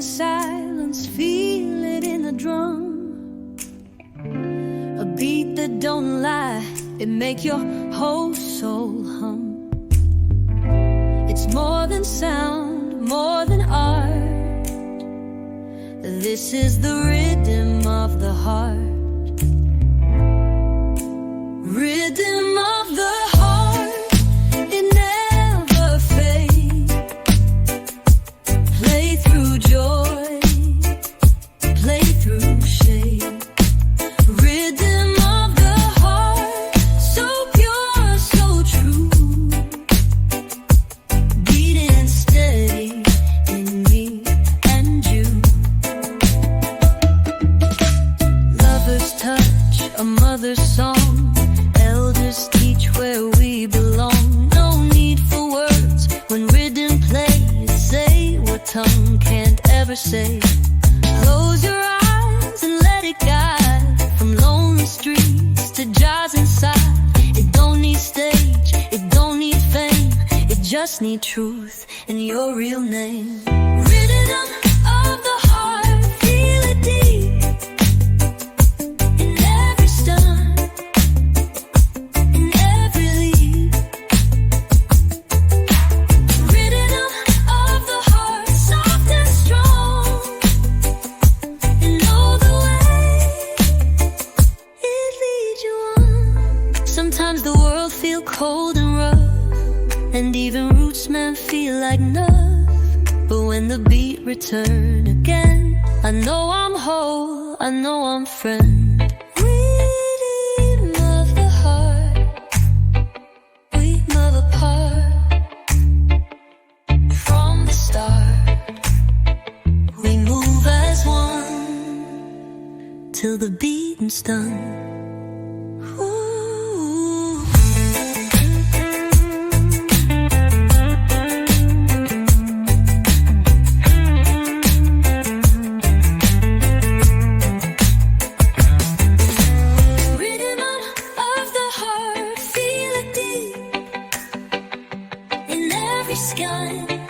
the silence, feel it in the drum. A beat that don't lie, it make your whole soul hum. It's more than sound, more than art. This is the rhythm of the heart. Rhythm of the heart, it never fades. Play through joy, play through shame. Rhythm of the heart, so pure, so true. Beating steady in me and you. Lover's touch, a mother's song. Elders teach where we belong. No need for words when rhythm plays. Say what tongue can't ever say. Close your eyes and let it guide. From lonely streets to jazz inside. It don't need stage, it don't need fame. It just need truth and your real name. Rhythm of the heart, feel it deep. Sometimes the world feel cold and rough, and even roots men feel like enough. But when the beat return again, I know I'm whole, I know I'm friend. Rhythm of the heart, we love apart. From the start, we move as one, till the beating's done. Sky.